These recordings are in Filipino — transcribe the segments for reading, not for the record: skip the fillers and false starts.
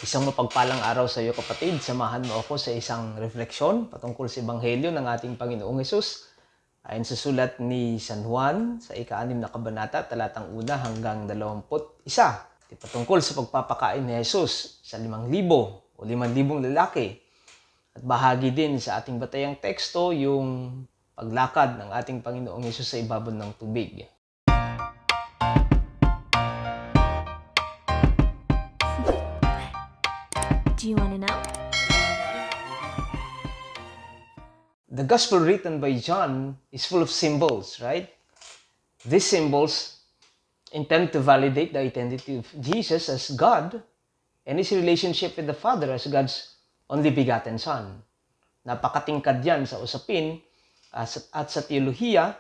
Isang mapagpalang araw sa iyo kapatid. Samahan mo ako sa isang refleksyon patungkol sa Ebanghelyo ng ating Panginoong Hesus. Ayon sa sulat ni San Juan sa ika-6 na kabanata, talatang 1 hanggang 21. Patungkol sa pagpapakain ni Hesus sa 5,000 o 5,000 lalaki. At bahagi din sa ating batayang teksto yung paglakad ng ating Panginoong Hesus sa ibabaw ng tubig. Do you want to know? The gospel written by John is full of symbols, right? These symbols intend to validate the identity of Jesus as God and his relationship with the Father as God's only begotten Son. Napakatingkad yan sa usapin at sa teolohiya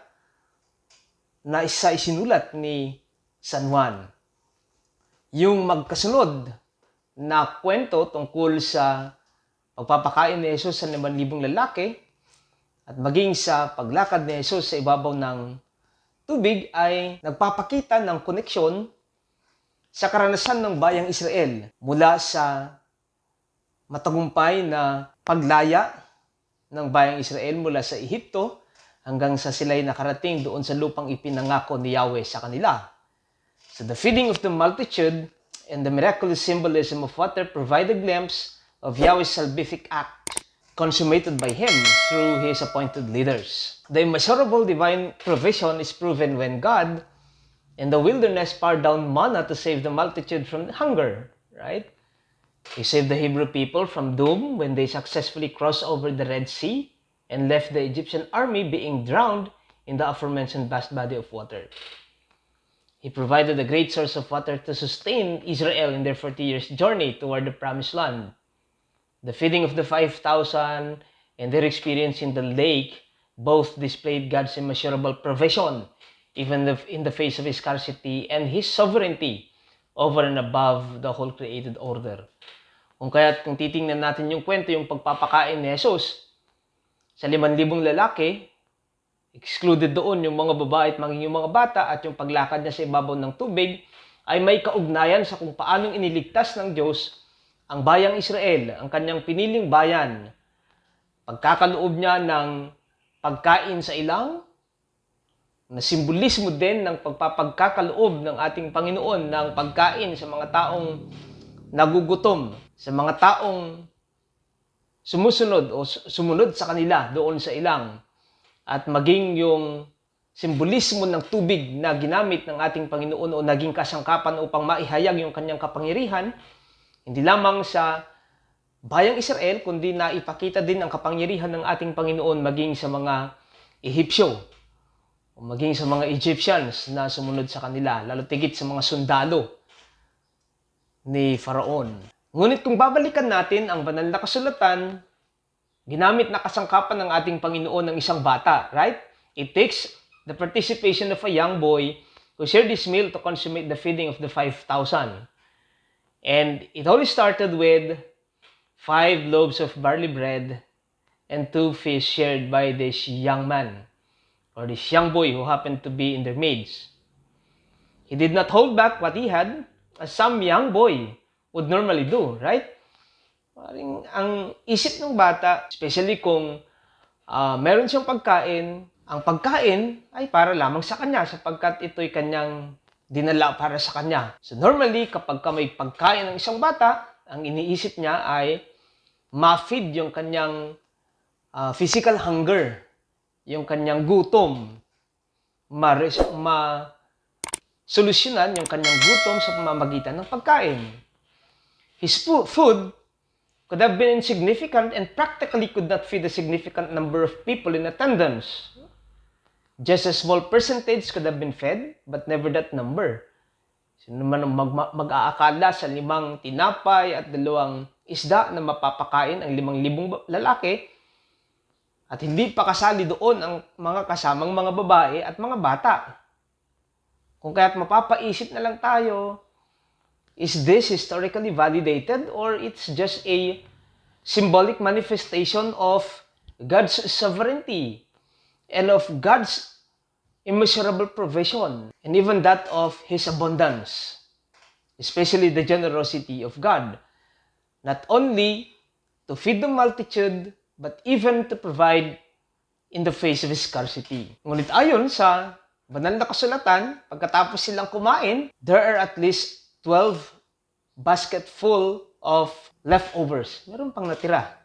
na isinulat ni San Juan. Yung magkasunod na kwento tungkol sa pagpapakain ni Jesus sa 5,000 lalaki at maging sa paglakad ni Jesus sa ibabaw ng tubig ay nagpapakita ng koneksyon sa karanasan ng bayang Israel mula sa matagumpay na paglaya ng bayang Israel mula sa Ehipto hanggang sa sila'y nakarating doon sa lupang ipinangako ni Yahweh sa kanila. So the feeding of the multitude and the miraculous symbolism of water provide a glimpse of Yahweh's salvific act consummated by Him through His appointed leaders. The immeasurable divine provision is proven when God in the wilderness poured down manna to save the multitude from hunger, right? He saved the Hebrew people from doom when they successfully crossed over the Red Sea and left the Egyptian army being drowned in the aforementioned vast body of water. He provided a great source of water to sustain Israel in their 40 years journey toward the promised land. The feeding of the 5,000 and their experience in the lake both displayed God's immeasurable provision, even in the face of His scarcity and His sovereignty over and above the whole created order. Kung titingnan natin yung kwento, yung pagpapakain ni Jesus sa 5,000 lalaki, excluded doon yung mga babae at maging yung mga bata at yung paglakad niya sa ibabaw ng tubig ay may kaugnayan sa kung paanong iniligtas ng Diyos ang bayang Israel, ang kanyang piniling bayan. Pagkakaloob niya ng pagkain sa ilang, na simbolismo din ng pagpapagkakaloob ng ating Panginoon ng pagkain sa mga taong nagugutom, sa mga taong sumusunod o sumunod sa kanila doon sa ilang. At maging yung simbolismo ng tubig na ginamit ng ating Panginoon o naging kasangkapan upang maihayag yung kanyang kapangyarihan, hindi lamang sa bayang Israel, kundi naipakita din ang kapangyarihan ng ating Panginoon maging sa mga Ehipsyo o maging sa mga Egyptians na sumunod sa kanila, lalo tigit sa mga sundalo ni Faraon. Ngunit kung babalikan natin ang banal na kasulatan, ginamit na kasangkapan ng ating Panginoon ng isang bata, right? It takes the participation of a young boy who shared his meal to consummate the feeding of the 5,000. And it all started with 5 loaves of barley bread and 2 fish shared by this young man, or this young boy who happened to be in their midst. He did not hold back what he had, as some young boy would normally do, right? Ang isip ng bata, especially kung meron siyang pagkain, ang pagkain ay para lamang sa kanya sapagkat ito'y kanyang dinala para sa kanya. So normally, kapag may pagkain ng isang bata, ang iniisip niya ay ma-feed yung kanyang physical hunger, yung kanyang gutom, ma-solusyonan yung kanyang gutom sa pamamagitan ng pagkain. His food could have been insignificant and practically could not feed a significant number of people in attendance. Just a small percentage could have been fed, but never that number. Sino naman ang mag-aakala sa 5 tinapay at 2 isda na mapapakain ang 5,000 lalaki at hindi pa kasali doon ang mga kasamang mga babae at mga bata. Kung kaya't mapapaisip na lang tayo, is this historically validated or it's just a symbolic manifestation of God's sovereignty and of God's immeasurable provision and even that of His abundance, especially the generosity of God? not only to feed the multitude, but even to provide in the face of scarcity. Ngunit ayon sa banal na kasulatan, pagkatapos silang kumain, there are at least 12 basket full of leftovers. Meron pang natira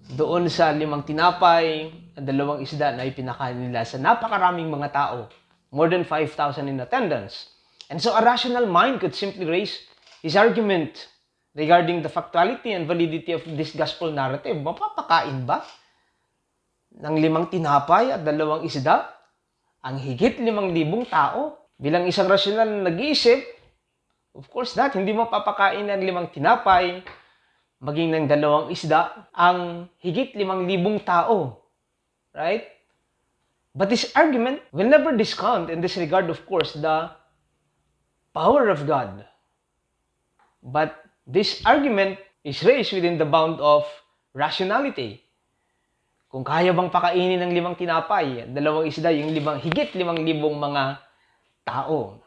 doon sa 5 tinapay at 2 isda na ipinakain nila sa napakaraming mga tao. More than 5,000 in attendance. And so a rational mind could simply raise his argument regarding the factuality and validity of this gospel narrative. Mapapakain ba ng 5 tinapay at 2 isda ang higit 5,000 tao? Bilang isang rasyonal na nag-iisip, of course not, hindi mapapakain ng 5 tinapay, maging ng 2 isda, ang higit 5,000 tao. Right? But this argument will never discount and disregard, of course, the power of God. But this argument is raised within the bound of rationality. Kung kaya bang pakainin ng 5 tinapay, 2 isda, yung higit 5,000 mga tao.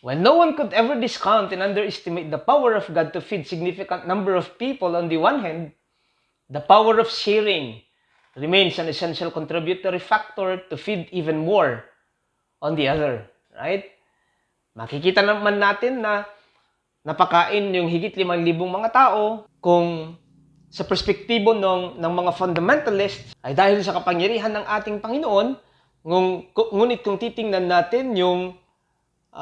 When no one could ever discount and underestimate the power of God to feed significant number of people on the one hand, the power of sharing remains an essential contributory factor to feed even more on the other. Right? Makikita naman natin na napakain yung higit 5,000 mga tao kung sa perspektibo ng mga fundamentalists ay dahil sa kapangyarihan ng ating Panginoon, ngunit kung titingnan natin yung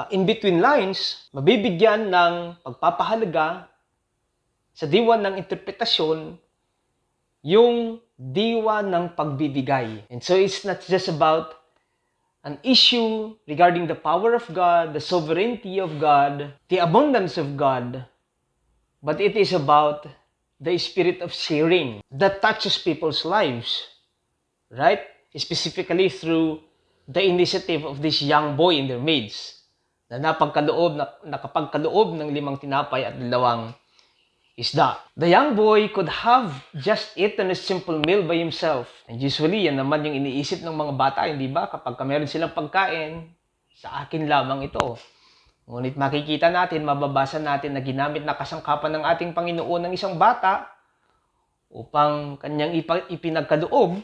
in-between lines, mabibigyan ng pagpapahalaga sa diwa ng interpretasyon yung diwa ng pagbibigay. And so it's not just about an issue regarding the power of God, the sovereignty of God, the abundance of God, but it is about the spirit of sharing that touches people's lives, right? Specifically through the initiative of this young boy in their midst na nakapagkaloob ng 5 tinapay at 2 isda. The young boy could have just eaten a simple meal by himself. And usually, yan naman yung iniisip ng mga bata, hindi ba? Kapag meron silang pagkain, sa akin lamang ito. Ngunit makikita natin, mababasa natin na ginamit na kasangkapan ng ating Panginoon ng isang bata upang kanyang ipinagkaloob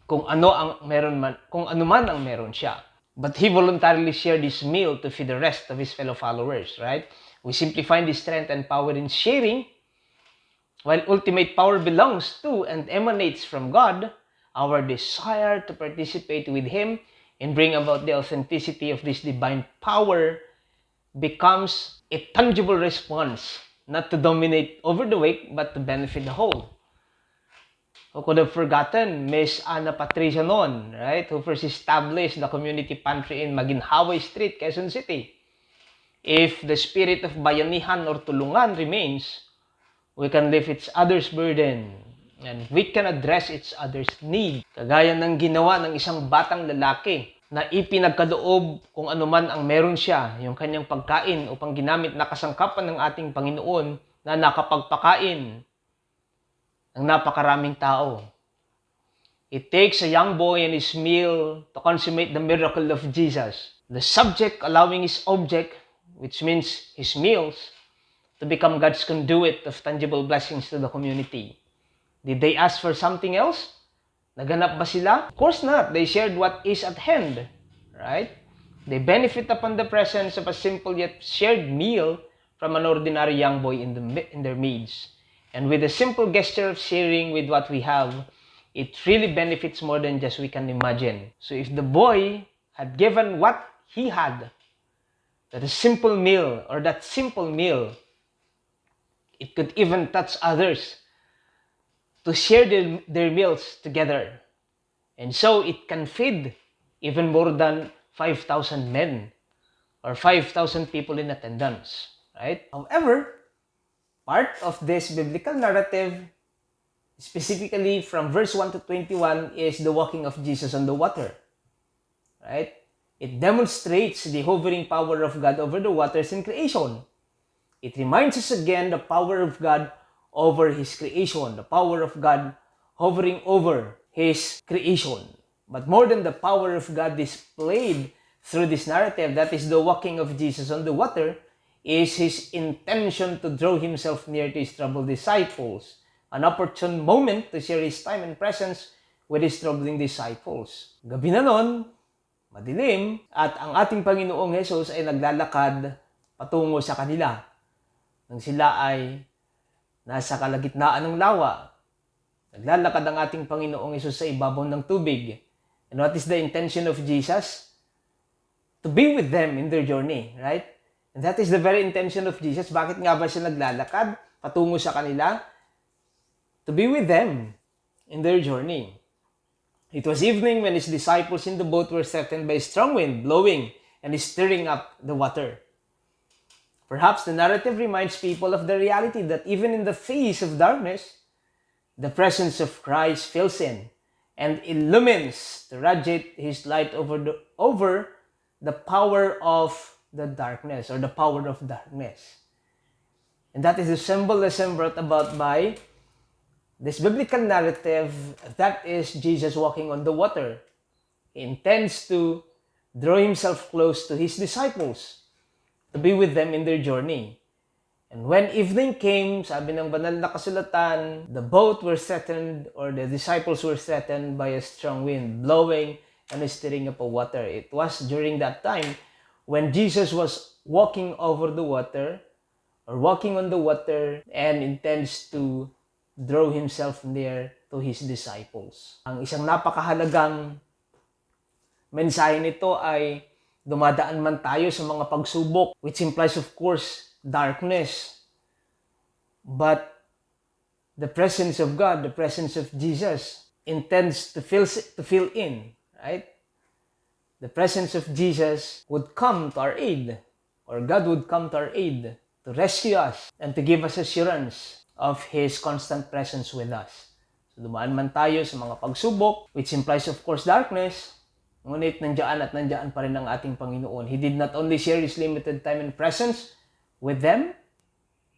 kung ano man ang meron siya. But he voluntarily shared his meal to feed the rest of his fellow followers, right? We simply find the strength and power in sharing. While ultimate power belongs to and emanates from God, our desire to participate with Him and bring about the authenticity of this divine power becomes a tangible response, not to dominate over the weak, but to benefit the whole. Who could have forgotten Miss Ana Patricia noon, right? Who first established the community pantry in Maginhawa Street, Quezon City. If the spirit of bayanihan or tulungan remains, we can lift each other's burden and we can address each other's need. Kagaya ng ginawa ng isang batang lalaki na ipinagkaloob kung anuman ang meron siya, yung kanyang pagkain upang ginamit na kasangkapan ng ating Panginoon na nakapagpakain ng napakaraming tao. It takes a young boy and his meal to consummate the miracle of Jesus. The subject allowing his object, which means his meals, to become God's conduit of tangible blessings to the community. Did they ask for something else? Naganap ba sila? Of course not. They shared what is at hand, right? They benefit upon the presence of a simple yet shared meal from an ordinary young boy in their midst. And with a simple gesture of sharing with what we have, it really benefits more than just we can imagine. So if the boy had given what he had, that simple meal, it could even touch others to share their meals together. And so it can feed even more than 5,000 men or 5,000 people in attendance, right? However, part of this biblical narrative, specifically from verse 1 to 21, is the walking of Jesus on the water, right? It demonstrates the hovering power of God over the waters in creation. It reminds us again the power of God over His creation, the power of God hovering over His creation. But more than the power of God displayed through this narrative, that is the walking of Jesus on the water, is his intention to draw himself near to his troubled disciples, an opportune moment to share his time and presence with his troubling disciples. Gabi na nun, madilim, at ang ating Panginoong Hesus ay naglalakad patungo sa kanila. Nang sila ay nasa kalagitnaan ng lawa, naglalakad ang ating Panginoong Hesus sa ibabaw ng tubig. And what is the intention of Jesus? To be with them in their journey, right? And that is the very intention of Jesus. Bakit nga ba siya naglalakad patungo sa kanila? To be with them in their journey. It was evening when his disciples in the boat were threatened by a strong wind blowing and stirring up the water. Perhaps the narrative reminds people of the reality that even in the face of darkness, the presence of Christ fills in and illumines to radiate his light over the power of the darkness or the power of darkness. And that is the symbolism brought about by this biblical narrative, that is Jesus walking on the water. He intends to draw himself close to his disciples, to be with them in their journey. And when evening came, sabi ng banal na kasulatan, the boat were threatened, or the disciples were threatened by a strong wind, blowing and stirring up of water. It was during that time when Jesus was walking over the water, or walking on the water, and intends to draw himself near to his disciples. Ang isang napakahalagang mensahe nito ay dumadaan man tayo sa mga pagsubok, which implies of course darkness. But the presence of God, the presence of Jesus intends to fill in, right? The presence of Jesus would come to our aid, or God would come to our aid to rescue us and to give us assurance of His constant presence with us. So dumaan man tayo sa mga pagsubok, which implies of course darkness, ngunit nandiyan pa rin ang ating Panginoon. He did not only share His limited time and presence with them,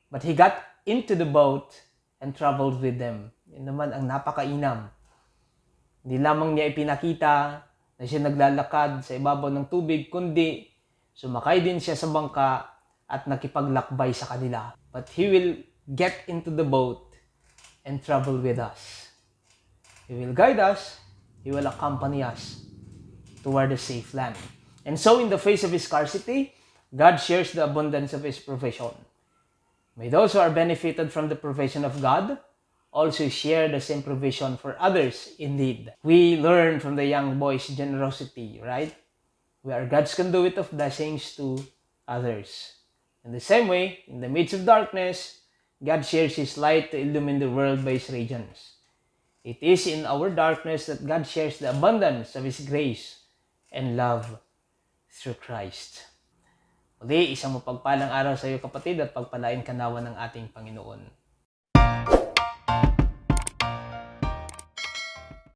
but He got into the boat and traveled with them. Yun naman ang napakainam. Hindi lamang niya ipinakita na siya naglalakad sa ibabaw ng tubig, kundi sumakay din siya sa bangka at nakipaglakbay sa kanila. But He will get into the boat and travel with us. He will guide us. He will accompany us toward a safe land. And so in the face of scarcity, God shares the abundance of His provision. May those who are benefited from the provision of God also share the same provision for others in need. We learn from the young boy's generosity, right? We are God's conduit of blessings to others. In the same way, in the midst of darkness, God shares His light to illumine the world by His radiance. It is in our darkness that God shares the abundance of His grace and love through Christ. Muli, isang mapagpalang araw sa iyo kapatid at pagpalain ka nawa ng ating Panginoon.